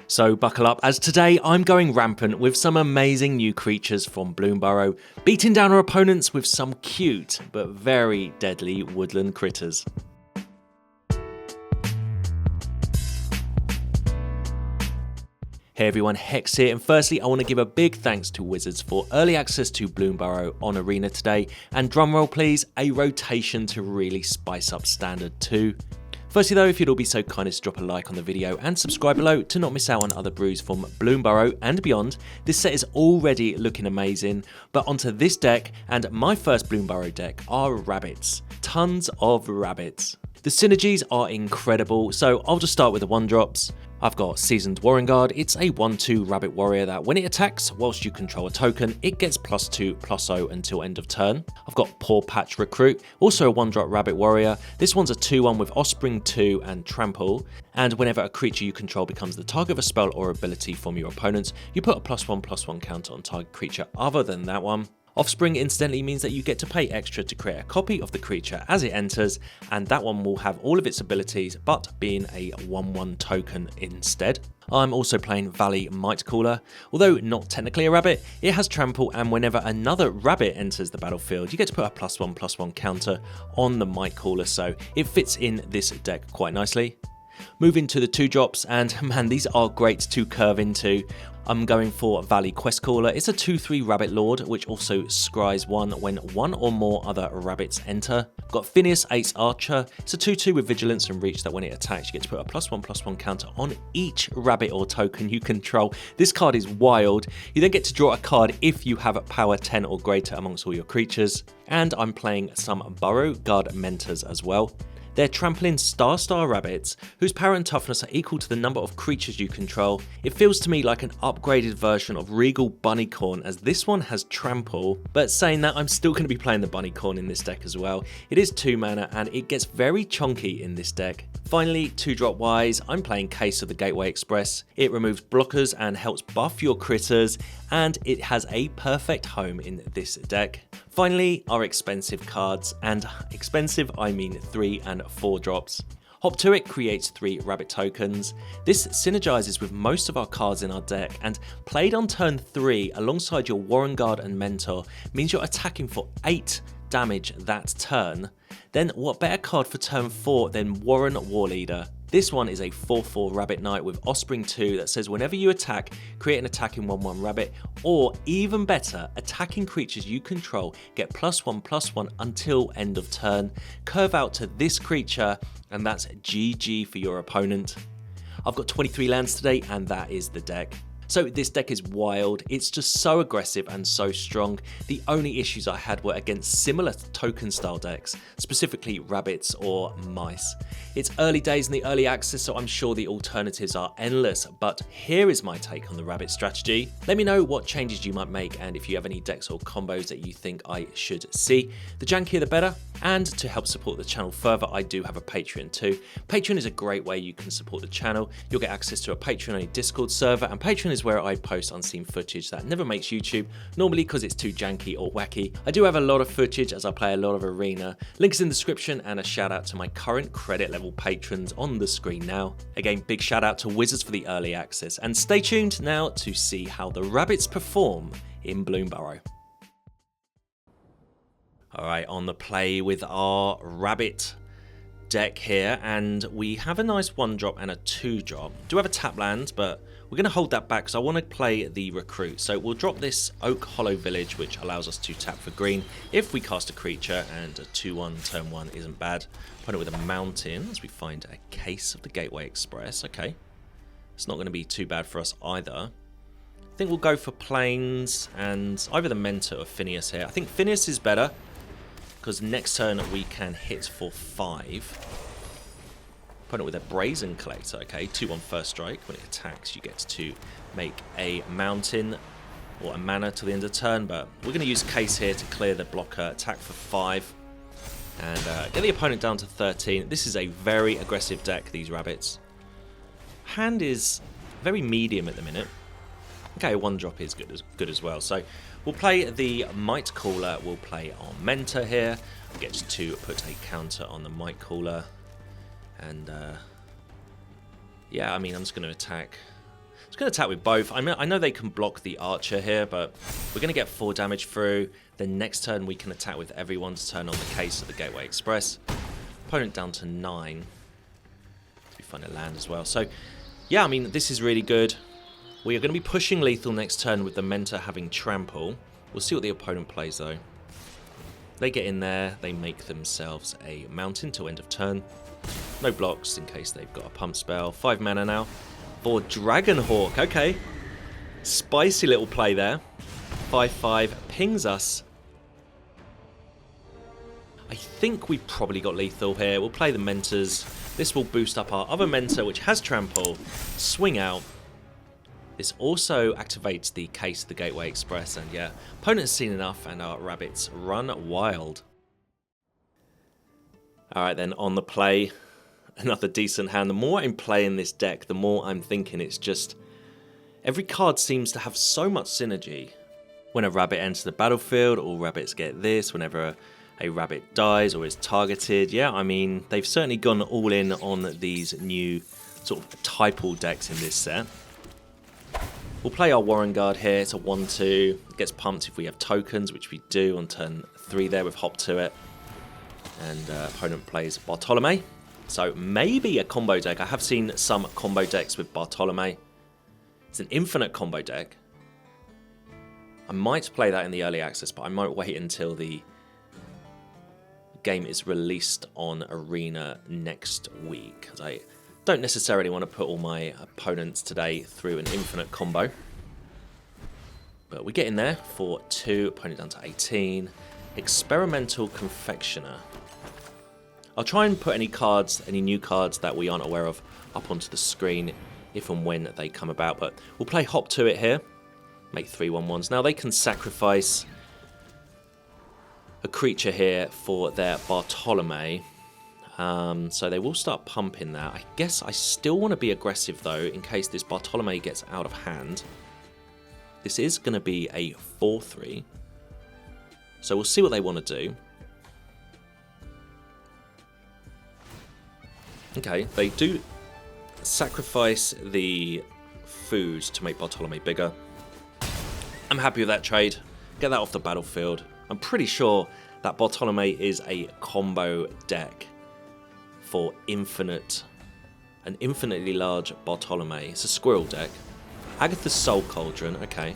So buckle up, as today I'm going rampant with some amazing new creatures from Bloomburrow, beating down our opponents with some cute but very deadly woodland critters. Hey everyone, Hex here, and firstly I want to give a big thanks to Wizards for early access to Bloomburrow on Arena today, and drumroll please, a rotation to really spice up Standard too. Firstly though, if you'd all be so kind as to drop a like on the video and subscribe below to not miss out on other brews from Bloomburrow and beyond. This set is already looking amazing, but onto this deck, and my first Bloomburrow deck are rabbits. Tons of rabbits. The synergies are incredible, so I'll just start with the 1-drops. I've got Seasoned Burrowguard. It's a 1/2 rabbit warrior that when it attacks, whilst you control a token, it gets +2/+0 until end of turn. I've got Pawpatch Recruit, also a 1-drop rabbit warrior. This one's a 2/1 with Offspring 2 and Trample, and whenever a creature you control becomes the target of a spell or ability from your opponents, you put a +1/+1 counter on target creature other than that one. Offspring incidentally means that you get to pay extra to create a copy of the creature as it enters, and that one will have all of its abilities but being a 1/1 token instead. I'm also playing Valley Mightcaller. Although not technically a rabbit, it has Trample, and whenever another rabbit enters the battlefield, you get to put a +1/+1 counter on the Mightcaller, so it fits in this deck quite nicely. Moving to the 2-drops, and man, these are great to curve into. I'm going for Valley Questcaller. It's a 2/3 Rabbit Lord, which also scries 1 when 1 or more other rabbits enter. I've got Finneas Ace Archer. It's a 2/2 with Vigilance and Reach that when it attacks, you get to put a +1/+1 counter on each rabbit or token you control. This card is wild. You then get to draw a card if you have power 10 or greater amongst all your creatures. And I'm playing some Burrowguard Mentors as well. They're trampling Star rabbits whose power and toughness are equal to the number of creatures you control. It feels to me like an upgraded version of Regal Bunnycorn, as this one has Trample, but saying that, I'm still going to be playing the Bunnycorn in this deck as well. It is 2 mana and it gets very chunky in this deck. Finally, 2-drop wise, I'm playing Case of the Gateway Express. It removes blockers and helps buff your critters, and it has a perfect home in this deck. Finally, our expensive cards, and expensive I mean 3 and 4 drops. Hop to It creates 3 rabbit tokens. This synergizes with most of our cards in our deck, and played on turn 3 alongside your Burrowguard and Mentor means you're attacking for 8 damage that turn. Then what better card for turn 4 than Warren Warleader? This one is a 4/4 Rabbit Knight with Offspring 2 that says whenever you attack, create an attacking 1/1 rabbit, or even better, attacking creatures you control get +1/+1 until end of turn. Curve out to this creature, and that's GG for your opponent. I've got 23 lands today, and that is the deck. So this deck is wild. It's just so aggressive and so strong. The only issues I had were against similar token style decks, specifically rabbits or mice. It's early days in the early access, so I'm sure the alternatives are endless, but here is my take on the rabbit strategy. Let me know what changes you might make, and if you have any decks or combos that you think I should see. The jankier the better, and to help support the channel further, I do have a Patreon too. Patreon is a great way you can support the channel. You'll get access to a Patreon-only Discord server, and Patreon is where I post unseen footage that never makes YouTube, normally because it's too janky or wacky. I do have a lot of footage as I play a lot of Arena. Links in the description, and a shout out to my current credit level patrons on the screen now. Again, big shout out to Wizards for the early access, and stay tuned now to see how the rabbits perform in Bloomburrow. Alright, on the play with our rabbit deck here, and we have a nice 1-drop and a 2-drop. Do have a tap land, but we're going to hold that back because I want to play the Recruit. So we'll drop this Oakhollow Village, which allows us to tap for green if we cast a creature, and a 2/1 turn 1 isn't bad. Put it with a mountain as we find a Case of the Gateway Express. Okay, it's not going to be too bad for us either. I think we'll go for Plains and either the Mentor or Finneas here. I think Finneas is better because next turn we can hit for 5. Opponent with a Brazen Collector. Okay, 2/1 first strike. When it attacks, you get to make a mountain or a mana till the end of the turn, but we're going to use Case here to clear the blocker, attack for 5, and get the opponent down to 13. This is a very aggressive deck, these rabbits. Hand is very medium at the minute. Okay, 1-drop is good as well. So we'll play the Mightcaller. We'll play our Mentor here. Gets to put a counter on the Mightcaller. And yeah, I mean, I'm just going to attack. Just going to attack with both. I know they can block the archer here, but we're going to get 4 damage through. Then next turn we can attack with everyone's turn on the case of the Gateway Express. Opponent down to 9. To be fun to land as well. So, yeah, I mean, this is really good. We are going to be pushing lethal next turn with the Mentor having trample. We'll see what the opponent plays, though. They get in there. They make themselves a mountain till end of turn. No blocks in case they've got a pump spell. 5 mana now for Dragonhawk. Okay. Spicy little play there. 5/5 pings us. I think we probably got lethal here. We'll play the Mentors. This will boost up our other Mentor, which has trample. Swing out. This also activates the case of the Gateway Express. And yeah, opponent's seen enough and our rabbits run wild. Alright then, on the play. Another decent hand. The more I'm playing this deck, the more I'm thinking it's just... Every card seems to have so much synergy. When a rabbit enters the battlefield, all rabbits get this. Whenever a rabbit dies or is targeted. Yeah, I mean, they've certainly gone all in on these new sort of typal decks in this set. We'll play our Burrowguard here. It's a 1/2. It gets pumped if we have tokens, which we do on turn 3 there with Hop to it. And opponent plays Bartolome. So maybe a combo deck. I have seen some combo decks with Bartolome. It's an infinite combo deck. I might play that in the early access, but I might wait until the game is released on Arena next week, because I don't necessarily want to put all my opponents today through an infinite combo. But we get in there for 2, opponent down to 18. Experimental Confectioner. I'll try and put any cards, any new cards that we aren't aware of up onto the screen if and when they come about, but we'll play Hop to it here. Make 3/1/1s. Now they can sacrifice a creature here for their Bartolome. So they will start pumping that. I guess I still want to be aggressive though, in case this Bartolome gets out of hand. This is going to be a 4/3. So we'll see what they want to do. Okay, they do sacrifice the food to make Bartolome bigger. I'm happy with that trade. Get that off the battlefield. I'm pretty sure that Bartolome is a combo deck for an infinitely large Bartolome. It's a squirrel deck. Agatha's Soul Cauldron, okay.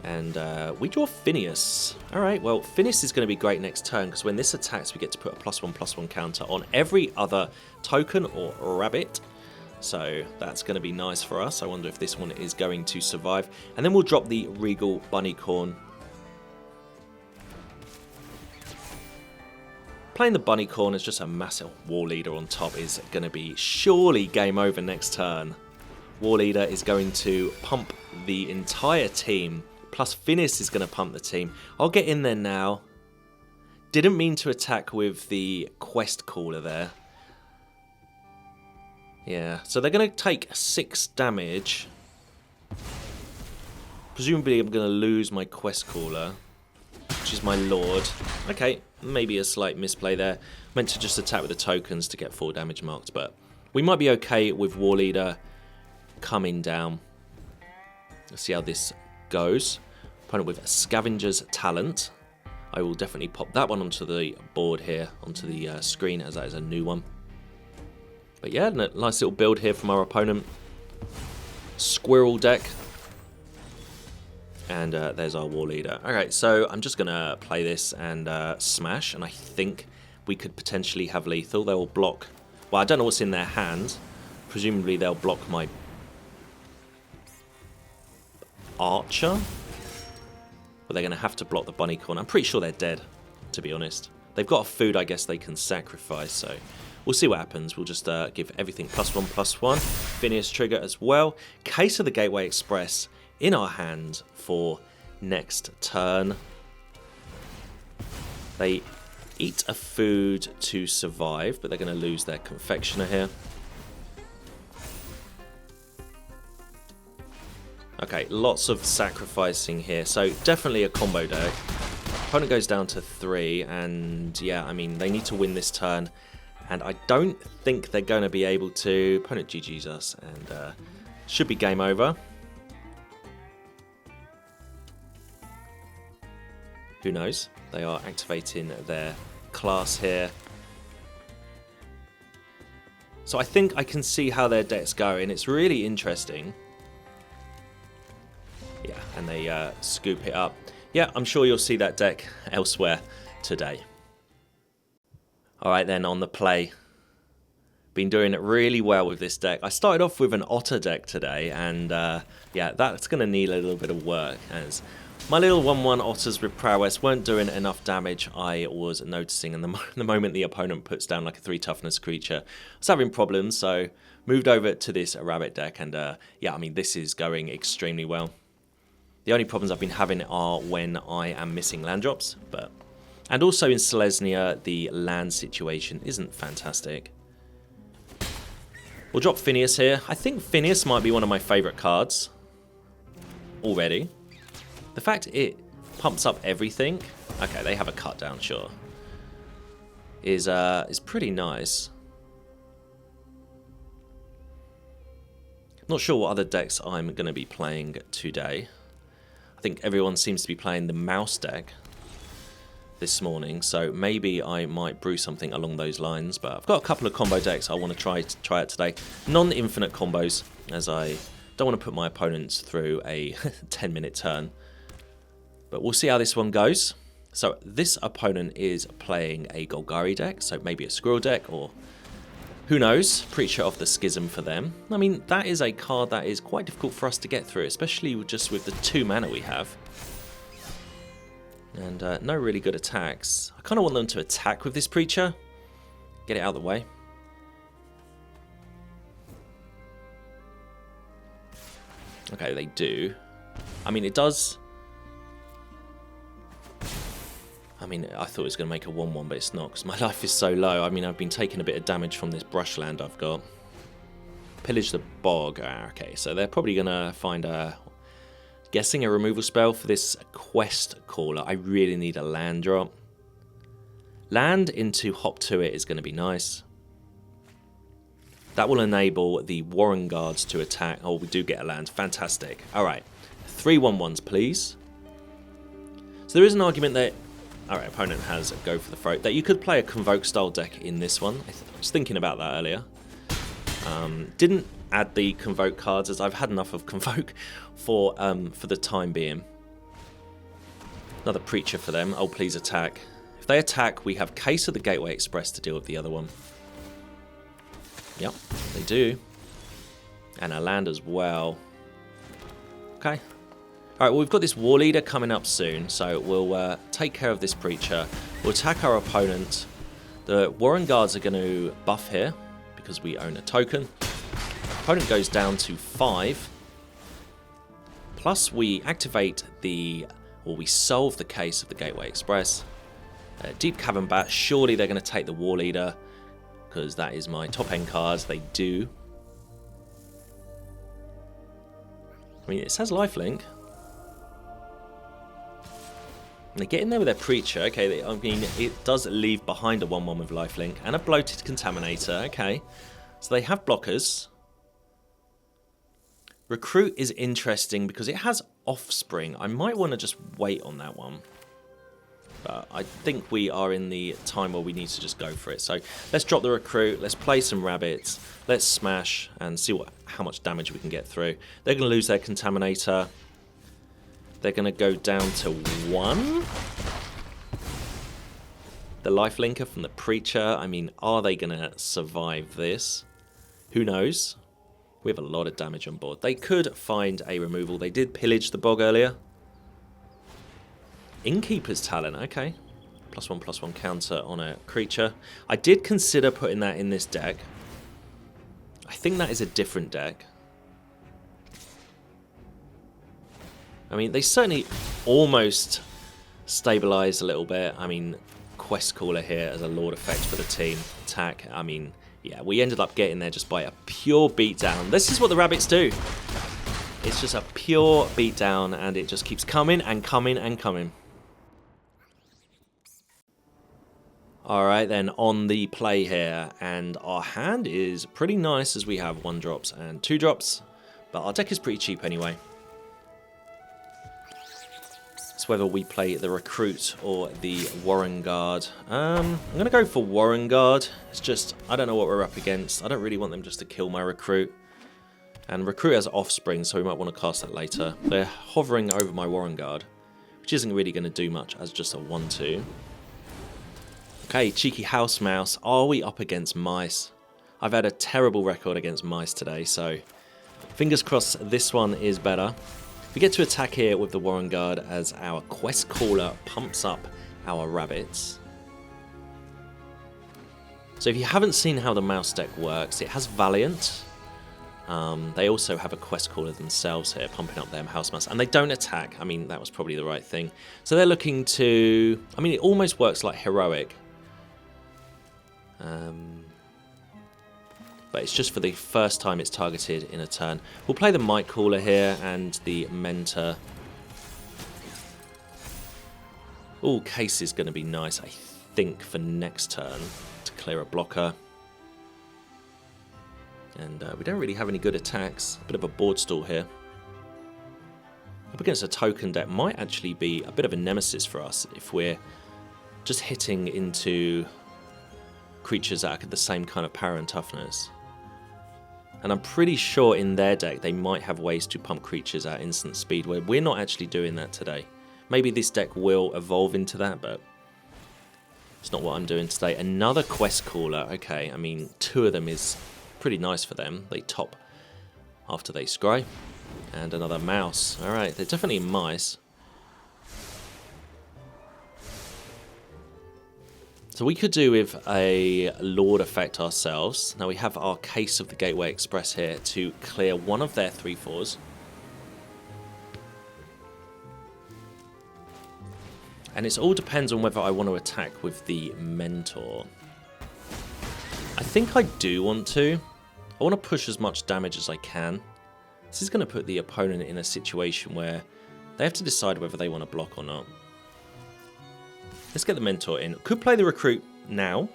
And we draw Finneas. Alright, well, Finneas is going to be great next turn, because when this attacks, we get to put a +1/+1 counter on every other token or rabbit. So that's going to be nice for us. I wonder if this one is going to survive. And then we'll drop the Regal Bunnycorn. Playing the Bunnycorn as just a massive War Leader on top is going to be surely game over next turn. War Leader is going to pump the entire team. Plus Finneas is going to pump the team. I'll get in there now. Didn't mean to attack with the Quest Caller there. Yeah, so they're going to take 6 damage. Presumably I'm going to lose my Quest Caller, which is my Lord. Okay, maybe a slight misplay there. Meant to just attack with the tokens to get 4 damage marked, but we might be okay with War Leader coming down. Let's see how this goes. Opponent with Scavenger's Talent. I will definitely pop that one onto the board here, onto the screen, as that is a new one. But yeah, nice little build here from our opponent. Squirrel deck. And there's our War Leader. Alright, so I'm just going to play this and smash. And I think we could potentially have lethal. They'll block... Well, I don't know what's in their hand. Presumably they'll block my Archer. But they're going to have to block the Bunnycorn. I'm pretty sure they're dead, to be honest. They've got a food, I guess, they can sacrifice, so... We'll see what happens. We'll just give everything +1/+1. Finneas trigger as well. Case of the Gateway Express in our hand for next turn. They eat a food to survive, but they're going to lose their Confectioner here. Okay, lots of sacrificing here. So definitely a combo deck. Opponent goes down to 3, and yeah, I mean, they need to win this turn. And I don't think they're going to be able to... Opponent GG's us, and should be game over. Who knows? They are activating their class here. So I think I can see how their deck's going. It's really interesting. Yeah, and they scoop it up. Yeah, I'm sure you'll see that deck elsewhere today. Alright then, on the play. Been doing it really well with this deck. I started off with an Otter deck today, and yeah, that's going to need a little bit of work, as my little 1-1 Otters with Prowess weren't doing enough damage. I was noticing, and the moment the opponent puts down like a 3 toughness creature, I was having problems, so moved over to this rabbit deck, and yeah, I mean, this is going extremely well. The only problems I've been having are when I am missing land drops, but... And also in Selesnya, the land situation isn't fantastic. We'll drop Finneas here. I think Finneas might be one of my favourite cards already. The fact it pumps up everything... Okay, they have a cut down, sure. Is pretty nice. Not sure what other decks I'm going to be playing today. I think everyone seems to be playing the mouse deck this morning, so maybe I might brew something along those lines, but I've got a couple of combo decks I want to try out today. Non-infinite combos, as I don't want to put my opponents through a 10-minute turn. But we'll see how this one goes. So this opponent is playing a Golgari deck, so maybe a Squirrel deck, or who knows, Preacher of the Schism for them. I mean, that is a card that is quite difficult for us to get through, especially just with the 2 mana we have. And no really good attacks. I kind of want them to attack with this Preacher. Get it out of the way. Okay, they do. I mean, it does... I mean, I thought it was going to make a 1-1, but it's not, because my life is so low. I mean, I've been taking a bit of damage from this brushland I've got. Pillage the Bog. Ah, okay, so they're probably going to find a... Guessing a removal spell for this Quest Caller. I really need a land drop. Land into Hop to it is going to be nice. That will enable the Warren Guards to attack. Oh, we do get a land. Fantastic. Alright. 3 1-1s, please. So there is an argument that... Alright, opponent has a go for the throat. That you could play a Convoke style deck in this one. I was thinking about that earlier. Didn't add the Convoke cards, as I've had enough of Convoke for the time being. Another Preacher for them. Oh, please attack. If they attack, we have Case of the Gateway Express to deal with the other one. Yep, they do. And a land as well. Okay. Alright, well, we've got this War Leader coming up soon, so we'll take care of this Preacher. We'll attack our opponent. The Warren Guards are going to buff here, because we own a token. Opponent goes down to 5. Plus we activate the... Or we solve the Case of the Gateway Express. Deep Cavern Bat. Surely they're going to take the War Leader, because that is my top end cards. They do. I mean, it says lifelink. And they get in there with their Preacher. Okay, I mean, it does leave behind a 1-1 with lifelink. And a Bloated Contaminator. Okay. So they have blockers. Recruit is interesting because it has Offspring. I might want to just wait on that one. But I think we are in the time where we need to just go for it. So let's drop the Recruit. Let's play some rabbits. Let's smash and see how much damage we can get through. They're going to lose their Contaminator. They're going to go down to 1. The lifelinker from the Preacher. I mean, are they going to survive this? Who knows? We have a lot of damage on board. They could find a removal. They did pillage the Bog earlier. Innkeeper's Talent, okay. +1/+1 counter on a creature. I did consider putting that in this deck. I think that is a different deck. I mean, they certainly almost stabilized a little bit. I mean, Quest Caller here as a Lord effect for the team. Attack, I mean... Yeah, we ended up getting there just by a pure beatdown. This is what the rabbits do. It's just a pure beatdown, and it just keeps coming and coming and coming. Alright then, on the play here, and our hand is pretty nice as we have 1-drops and 2-drops, but our deck is pretty cheap anyway. It's whether we play the Recruit or the Burrowguard. I'm going to go for Burrowguard. It's just, I don't know what we're up against. I don't really want them just to kill my Recruit. And Recruit has Offspring, so we might want to cast that later. They're hovering over my Burrowguard, which isn't really going to do much as just a 1-2. Okay, cheeky house mouse. Are we up against mice? I've had a terrible record against mice today, so fingers crossed this one is better. We get to attack here with the Burrowguard as our quest caller pumps up our rabbits. So if you haven't seen how the mouse deck works, it has Valiant. They also have a quest caller themselves here, pumping up their house mouse, and they don't attack. I mean, that was probably the right thing. So they're looking to, I mean, it almost works like Heroic. But it's just for the first time it's targeted in a turn. We'll play the Might Caller here and the Mentor. Oh, Case is going to be nice, I think, for next turn to clear a blocker. And we don't really have any good attacks. A bit of a board stall here. Up against a token deck might actually be a bit of a nemesis for us if we're just hitting into creatures that are the same kind of power and toughness. And I'm pretty sure in their deck they might have ways to pump creatures at instant speed where we're not actually doing that today. Maybe this deck will evolve into that, but it's not what I'm doing today. Another quest caller. Okay, I mean, 2 of them is pretty nice for them. They top after they scry. And another mouse. Alright, they're definitely mice. So we could do with a Lord effect ourselves. Now we have our Case of the Gateway Express here to clear one of their 3/4s. And it all depends on whether I want to attack with the Mentor. I think I do want to. I want to push as much damage as I can. This is going to put the opponent in a situation where they have to decide whether they want to block or not. Let's get the Mentor in. Could play the Recruit now.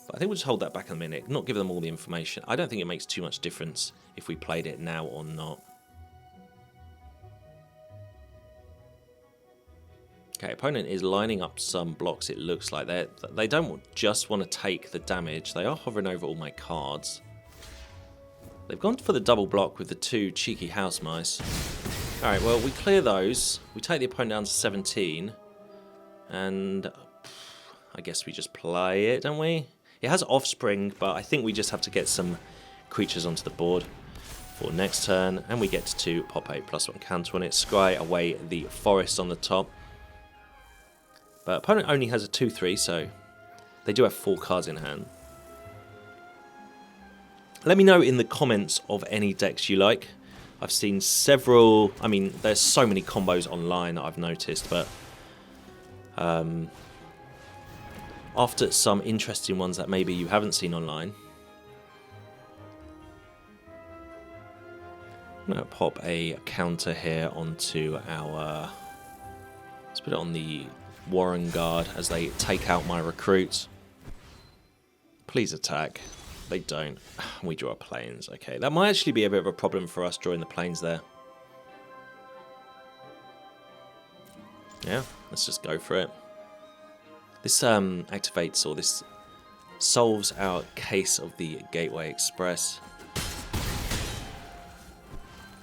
But I think we'll just hold that back a minute. Not give them all the information. I don't think it makes too much difference if we played it now or not. Okay, opponent is lining up some blocks, it looks like. They don't just want to take the damage. They are hovering over all my cards. They've gone for the double block with the 2 cheeky house mice. Alright, well, we clear those. We take the opponent down to 17. And I guess we just play it, don't we? It has Offspring, but I think we just have to get some creatures onto the board for next turn. And we get to pop a +1 counter on it, scry away the forest on the top. But opponent only has a 2/3, so they do have 4 cards in hand. Let me know in the comments of any decks you like. I've seen several, I mean, there's so many combos online that I've noticed, but after some interesting ones that maybe you haven't seen online, I'm going to pop a counter here onto our, let's put it on the Burrowguard as they take out my Recruit. Please attack. They don't. We draw planes. Okay, that might actually be a bit of a problem for us drawing the planes there. Yeah, let's just go for it. This activates, or this solves our Case of the Gateway Express.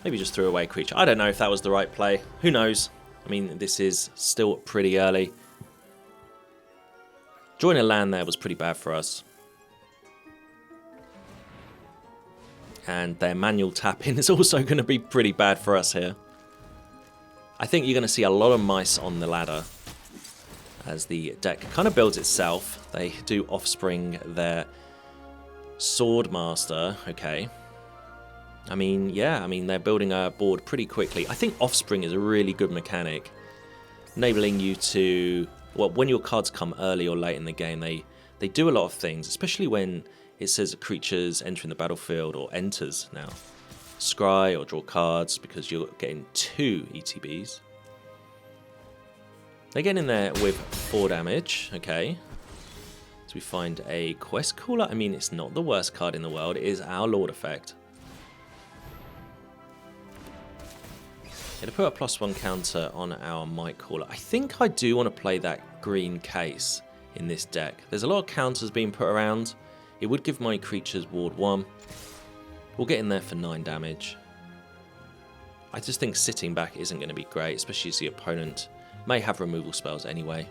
Maybe just threw away a creature. I don't know if that was the right play. Who knows? I mean, this is still pretty early. Drawing a land there was pretty bad for us. And their manual tapping is also going to be pretty bad for us here. I think you're going to see a lot of mice on the ladder as the deck kind of builds itself. They do Offspring their Swordmaster. Okay. I mean, yeah, I mean, they're building a board pretty quickly. I think Offspring is a really good mechanic, enabling you to, well, when your cards come early or late in the game, they do a lot of things, especially when it says creatures entering the battlefield or enters now. Scry or draw cards because you're getting 2 ETBs. They get in there with 4 damage, okay. So we find a quest caller. I mean, it's not the worst card in the world. It is our Lord effect. Gonna put a +1 counter on our Might Caller. I think I do want to play that green case in this deck. There's a lot of counters being put around. It would give my creatures ward 1. We'll get in there for 9 damage. I just think sitting back isn't going to be great, especially as the opponent may have removal spells anyway.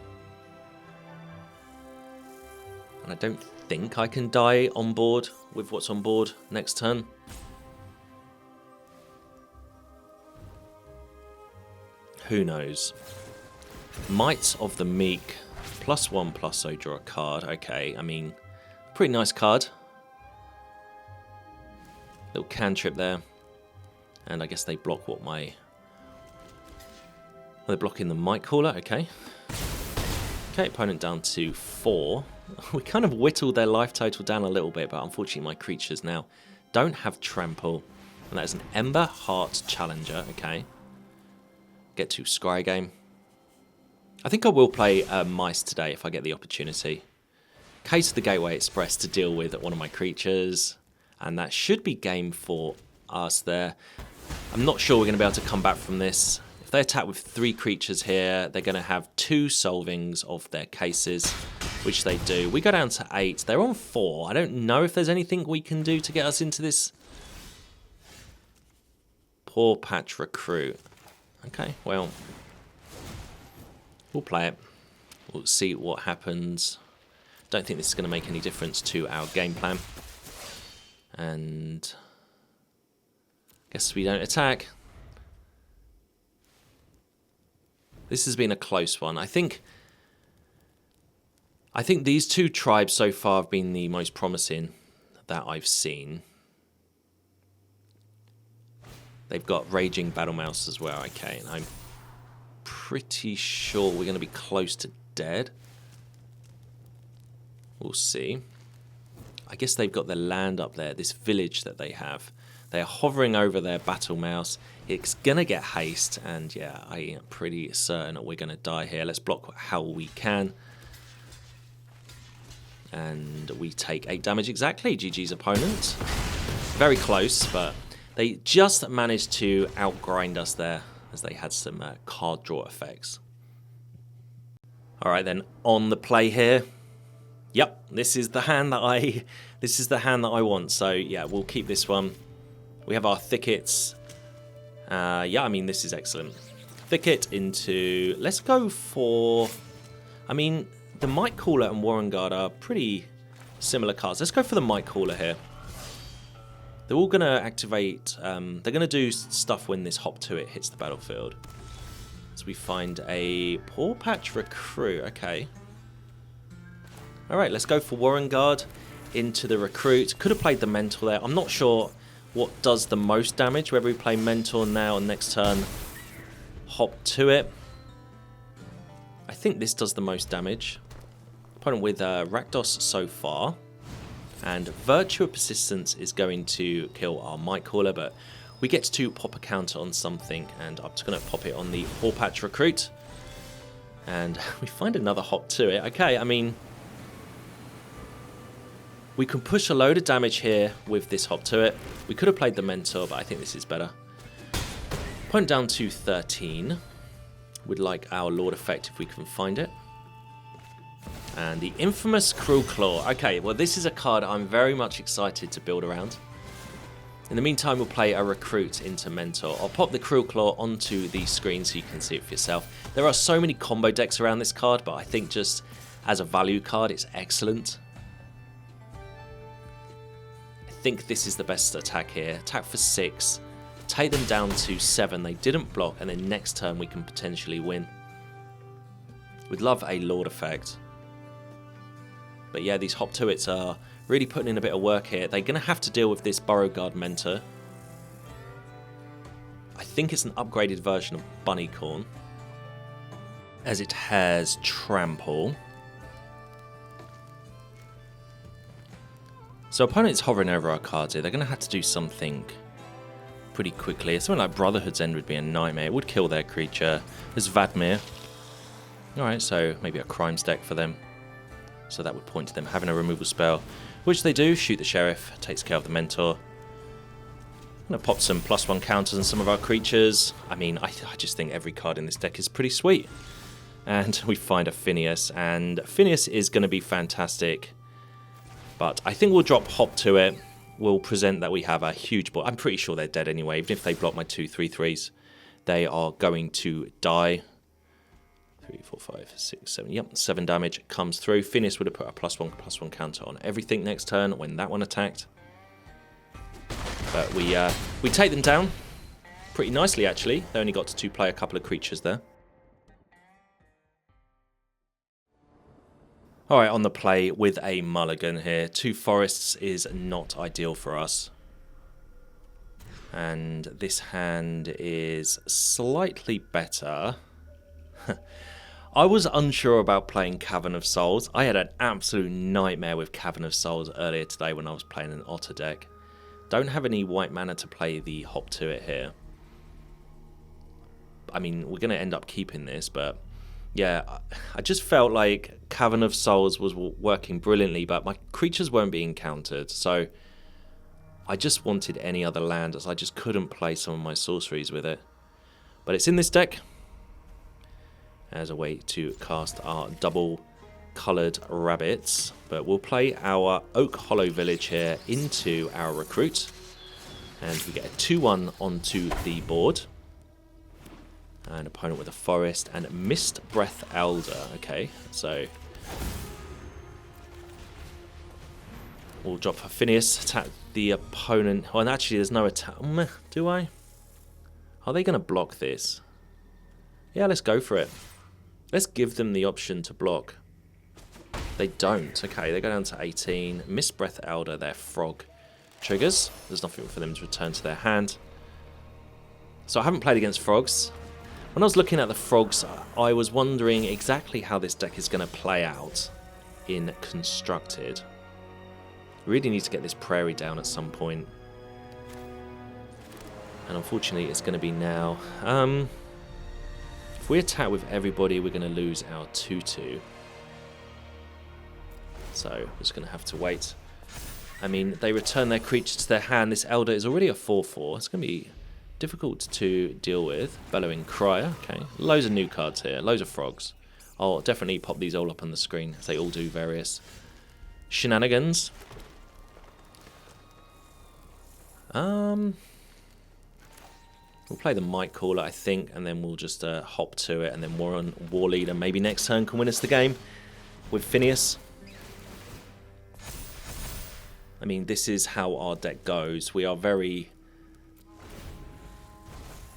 And I don't think I can die on board with what's on board next turn. Who knows? Might of the Meek, +1/+0, draw a card. Okay, I mean, pretty nice card. Little cantrip there. And I guess they block what my... They're blocking the Might Caller, okay. Okay, opponent down to 4. We kind of whittled their life total down a little bit, but unfortunately my creatures now don't have trample. And that is an Ember Heart Challenger, okay. Get to Scry game. I think I will play Mice today if I get the opportunity. Case of the Gateway Express to deal with one of my creatures. And that should be game for us there. I'm not sure we're going to be able to come back from this. If they attack with 3 creatures here, they're going to have 2 solvings of their cases, which they do. We go down to 8. They're on 4. I don't know if there's anything we can do to get us into this. Pawpatch Recruit. Okay, well, we'll play it. We'll see what happens. Don't think this is going to make any difference to our game plan. And guess we don't attack. This has been a close one. I think these 2 tribes so far have been the most promising that I've seen. They've got Raging Battle Mouse as well. Okay, and I'm pretty sure we're going to be close to dead. We'll see. I guess they've got their land up there, this village that they have. They're hovering over their Battle Mouse. It's going to get haste, and yeah, I am pretty certain that we're going to die here. Let's block how we can. And we take 8 damage exactly. GG's opponent. Very close, but they just managed to outgrind us there as they had some card draw effects. All right, then on the play here. Yep, this is the hand that I want. So yeah, we'll keep this one. We have our thickets. Yeah, I mean, this is excellent. Thicket into... Let's go for... I mean, the Might Caller and Burrowguard are pretty similar cards. Let's go for the Might Caller here. They're all going to activate... they're going to do stuff when this Hop to It hits the battlefield. So we find a Pawpatch Recruit. Okay. Alright, let's go for Burrowguard into the Recruit. Could have played the Mentor there. I'm not sure what does the most damage, whether we play Mentor now and next turn Hop to It. I think this does the most damage. Opponent with Rakdos so far. And Virtue of Persistence is going to kill our Might Caller, but we get to pop a counter on something, and I'm just going to pop it on the Pawpatch Recruit. And we find another Hop to It. Okay, I mean... we can push a load of damage here with this Hop to It. We could have played the Mentor, but I think this is better. Point down to 13. We'd like our Lord effect if we can find it. And the infamous Cruel Claw. Okay, well this is a card I'm very much excited to build around. In the meantime, we'll play a Recruit into Mentor. I'll pop the Cruel Claw onto the screen so you can see it for yourself. There are so many combo decks around this card, but I think just as a value card, it's excellent. I think this is the best attack here. Attack for 6. Take them down to 7. They didn't block, and then next turn we can potentially win. We'd love a Lord effect. But yeah, these Hop to Its are really putting in a bit of work here. They're going to have to deal with this Burrowguard Mentor. I think it's an upgraded version of Bunnycorn, as it has Trample. So opponent's hovering over our cards here. They're going to have to do something pretty quickly. Something like Brotherhood's End would be a nightmare. It would kill their creature. There's Vadmir. Alright, so maybe a Crimes deck for them. So that would point to them having a removal spell, which they do. Shoot the Sheriff, takes care of the Mentor. I'm going to pop some +1 counters on some of our creatures. I mean, I just think every card in this deck is pretty sweet. And we find a Finneas, and Finneas is going to be fantastic. But I think we'll drop Hop to it. We'll present that we have a huge board. I'm pretty sure they're dead anyway. Even if they block my 2/3/3s, they are going to die. 3, 4, 5, 6, 7. Yep, 7 damage comes through. Finneas would have put a +1/+1 counter on everything next turn when that one attacked. But we take them down pretty nicely, actually. They only got to play a couple of creatures there. Alright, on the play with a mulligan here. 2 forests is not ideal for us. And this hand is slightly better. I was unsure about playing Cavern of Souls. I had an absolute nightmare with Cavern of Souls earlier today when I was playing an Otter deck. Don't have any white mana to play the Hop to it here. I mean, we're going to end up keeping this, but yeah, I just felt like Cavern of Souls was working brilliantly, but my creatures weren't being countered, so I just wanted any other land, as I just couldn't play some of my sorceries with it. But it's in this deck as a way to cast our double coloured rabbits. But we'll play our Oakhollow village here into our recruit, and we get a 2/1 onto the board. An opponent with a forest and Mist Breath Elder. Okay, so we'll drop for Finneas, attack the opponent. Oh, and actually there's no attack. Do I? Are they going to block this? Yeah, let's go for it. Let's give them the option to block. They don't. Okay, they go down to 18. Mist Breath Elder, their frog triggers. There's nothing for them to return to their hand. So I haven't played against frogs. When I was looking at the frogs, I was wondering exactly how this deck is going to play out in Constructed. We really need to get this prairie down at some point. And unfortunately, it's going to be now. If we attack with everybody, we're going to lose our 2/2. So we're just going to have to wait. I mean, they return their creature to their hand. This Elder is already a 4/4. It's going to be difficult to deal with. Bellowing Crier. Okay, loads of new cards here. Loads of frogs. I'll definitely pop these all up on the screen, as they all do various shenanigans. We'll play the Might Caller, I think, and then we'll just hop to it, and then War Leader maybe next turn can win us the game with Finneas. I mean, this is how our deck goes. We are very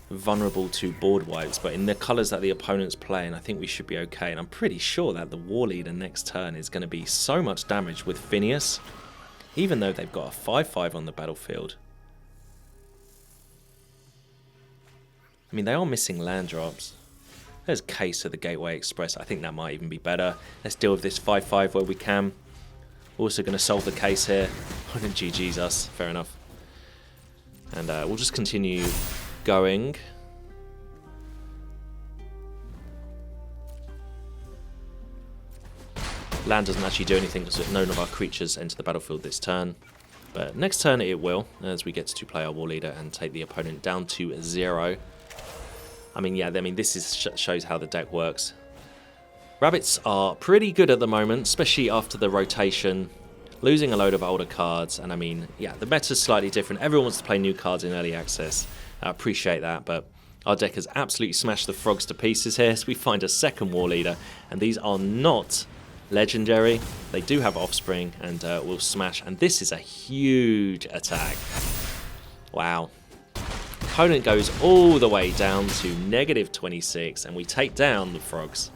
vulnerable to board wipes, but in the colours that the opponent's playing, I think we should be okay. And I'm pretty sure that the War Leader next turn is going to be so much damage with Finneas, even though they've got a 5/5 on the battlefield. I mean, they are missing land drops. There's Case of the Gateway Express. I think that might even be better. Let's deal with this 5/5 where we can. Also going to solve the case here. Oh, then GG's us. Fair enough. And we'll just continue going. Land doesn't actually do anything because none of our creatures enter the battlefield this turn. But next turn it will, as we get to play our War Leader and take the opponent down to 0. I mean, yeah, this shows how the deck works. Rabbits are pretty good at the moment, especially after the rotation. Losing a load of older cards, and I mean, yeah, the meta's slightly different. Everyone wants to play new cards in early access. I appreciate that, but our deck has absolutely smashed the frogs to pieces here, so we find a second War Leader, and these are not legendary. They do have offspring, and will smash, and this is a huge attack. Wow. Opponent goes all the way down to -26, and we take down the frogs.